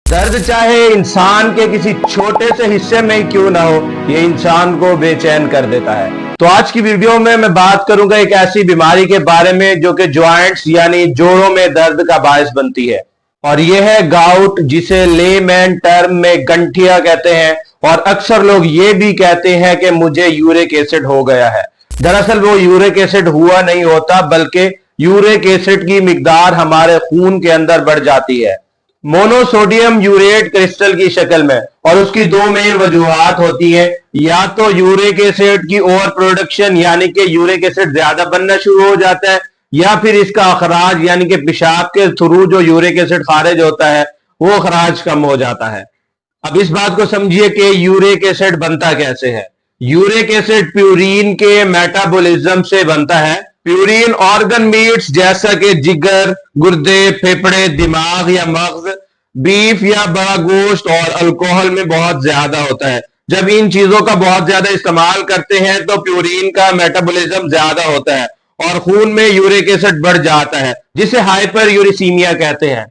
दर्द चाहे इंसान के किसी छोटे से हिस्से में ही क्यों ना हो, ये इंसान को बेचैन कर देता है। तो आज की वीडियो में मैं बात करूंगा एक ऐसी बीमारी के बारे में जो कि जॉइंट्स यानी जोड़ों में दर्द का बायस बनती है, और यह है गाउट, जिसे लेमैन टर्म में गंठिया कहते हैं। और अक्सर लोग ये भी कहते हैं कि मुझे यूरिक एसिड हो गया है। दरअसल वो यूरिक एसिड हुआ नहीं होता, बल्कि यूरिक एसिड की मिकदार हमारे खून के अंदर बढ़ जाती है मोनोसोडियम यूरेट क्रिस्टल की शक्ल में। और उसकी दो मेन वजूहात होती है, या तो यूरिक एसिड की ओवर प्रोडक्शन यानी कि यूरिक एसिड ज्यादा बनना शुरू हो जाता है, या फिर इसका अखराज यानी कि पेशाब के थ्रू जो यूरिक एसिड खारिज होता है वो अखराज कम हो जाता है। अब इस बात को समझिए कि यूरिक एसिड बनता कैसे है। यूरिक एसिड प्यूरिन के मेटाबॉलिज्म से बनता है। प्यूरिन ऑर्गन मीट्स जैसा कि जिगर, गुर्दे, फेफड़े, दिमाग या मग्ज, बीफ या बड़ा गोश्त और अल्कोहल में बहुत ज्यादा होता है। जब इन चीजों का बहुत ज्यादा इस्तेमाल करते हैं तो प्यूरिन का मेटाबॉलिज्म ज्यादा होता है और खून में यूरिक एसिड बढ़ जाता है, जिसे हाइपर यूरिसीमिया कहते हैं।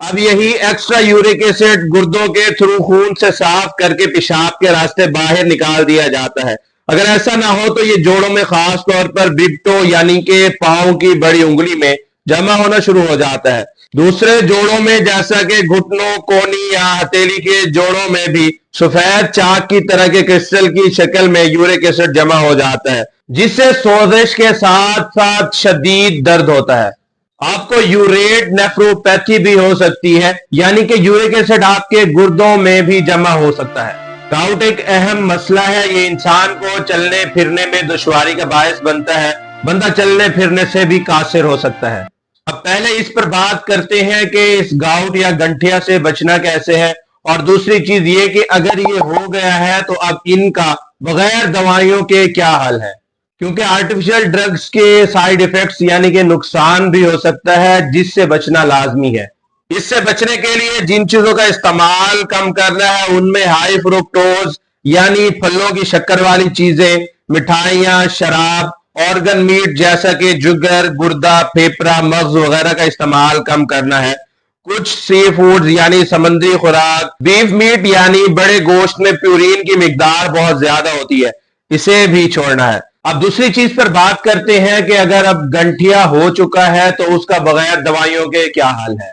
अब यही एक्स्ट्रा यूरिक एसिड गुर्दों के थ्रू खून से साफ करके पेशाब के रास्ते बाहर निकाल दिया जाता है। अगर ऐसा ना हो तो ये जोड़ों में खास तौर पर बिब्टो यानी कि पांव की बड़ी उंगली में जमा होना शुरू हो जाता है। दूसरे जोड़ों में जैसा कि घुटनों, कोहनी या हथेली के जोड़ों में भी सफेद चाक की तरह के क्रिस्टल की शक्ल में यूरिक एसिड जमा हो जाता है, जिससे सोजिश के साथ साथ शदीद दर्द होता है। आपको यूरेट नेफ्रोपैथी भी हो सकती है, यानी कि यूरिक एसिड आपके गुर्दों में भी जमा हो सकता है। गाउट एक अहम मसला है। ये इंसान को चलने फिरने में दुश्वारी का बायस बनता है। बंदा चलने फिरने से भी कासिर हो सकता है। अब पहले इस पर बात करते हैं कि इस गाउट या गंठिया से बचना कैसे है, और दूसरी चीज ये कि अगर ये हो गया है तो अब इनका बगैर दवाइयों के क्या हल है, क्योंकि आर्टिफिशियल ड्रग्स के साइड इफेक्ट्स यानी कि नुकसान भी हो सकता है, जिससे बचना लाजमी है। इससे बचने के लिए जिन चीजों का इस्तेमाल कम करना है उनमें हाई फ्रुक्टोज यानी फलों की शक्कर वाली चीजें, मिठाइयां, शराब, ऑर्गन मीट जैसा कि जुगर, गुर्दा, फेफड़ा, मग्ज वगैरह का इस्तेमाल कम करना है। कुछ सी फूड यानी समुद्री खुराक, बीफ मीट यानी बड़े गोश्त में प्यूरिन की मिकदार बहुत ज्यादा होती है, इसे भी छोड़ना है। अब दूसरी चीज पर बात करते हैं कि अगर अब गंठिया हो चुका है तो उसका बगैर दवाइयों के क्या हाल है।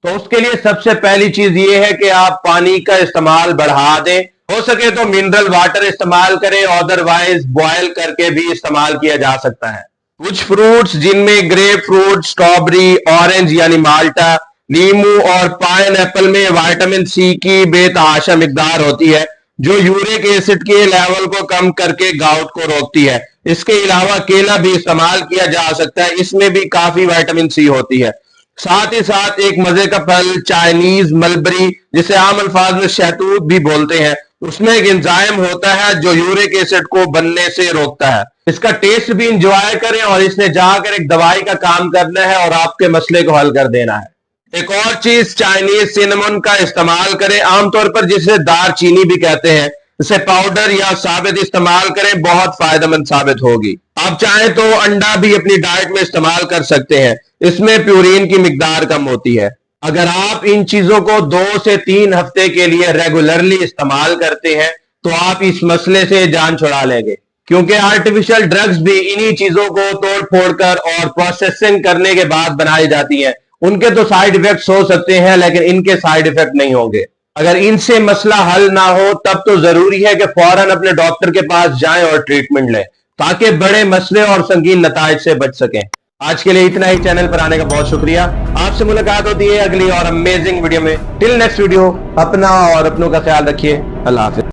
तो उसके लिए सबसे पहली चीज ये है कि आप पानी का इस्तेमाल बढ़ा दें। हो सके तो मिनरल वाटर इस्तेमाल करें, अदरवाइज बॉयल करके भी इस्तेमाल किया जा सकता है। कुछ फ्रूट्स जिनमें ग्रेप फ्रूट, स्ट्रॉबेरी, ऑरेंज यानी माल्टा, नींबू और पाइन एप्पल में विटामिन सी की बेतहाशा मिकदार होती है, जो यूरिक एसिड के लेवल को कम करके गाउट को रोकती है। इसके अलावा केला भी इस्तेमाल किया जा सकता है, इसमें भी काफी विटामिन सी होती है। साथ ही साथ एक मजे का फल चाइनीज मलबरी, जिसे आम अल्फाज में शहतूत भी बोलते हैं, उसमें एक एंजाइम होता है जो यूरिक एसिड को बनने से रोकता है। इसका टेस्ट भी इंजॉय करें और इसने जाकर एक दवाई का काम करना है और आपके मसले को हल कर देना है। एक और चीज, चाइनीज सिनेमन का इस्तेमाल करें, आमतौर पर जिसे दार चीनी भी कहते हैं। इसे पाउडर या साबित इस्तेमाल करें, बहुत फायदेमंद साबित होगी। आप चाहें तो अंडा भी अपनी डाइट में इस्तेमाल कर सकते हैं, इसमें प्यूरिन की मिकदार कम होती है। अगर आप इन चीजों को 2 से 3 हफ्ते के लिए रेगुलरली इस्तेमाल करते हैं तो आप इस मसले से जान छुड़ा लेंगे, क्योंकि आर्टिफिशियल ड्रग्स भी इन्हीं चीजों को तोड़ फोड़ कर और प्रोसेसिंग करने के बाद बनाई जाती हैं। उनके तो साइड इफेक्ट्स हो सकते हैं, लेकिन इनके साइड इफेक्ट नहीं होंगे। अगर इनसे मसला हल ना हो तब तो जरूरी है कि फौरन अपने डॉक्टर के पास जाएं और ट्रीटमेंट लें, ताकि बड़े मसले और संगीन नताइज से बच सकें। आज के लिए इतना ही। चैनल पर आने का बहुत शुक्रिया। आपसे मुलाकात होती है अगली और अमेजिंग वीडियो में। टिल नेक्स्ट वीडियो, अपना और अपनों का ख्याल रखिए। अल्लाह हाफिज।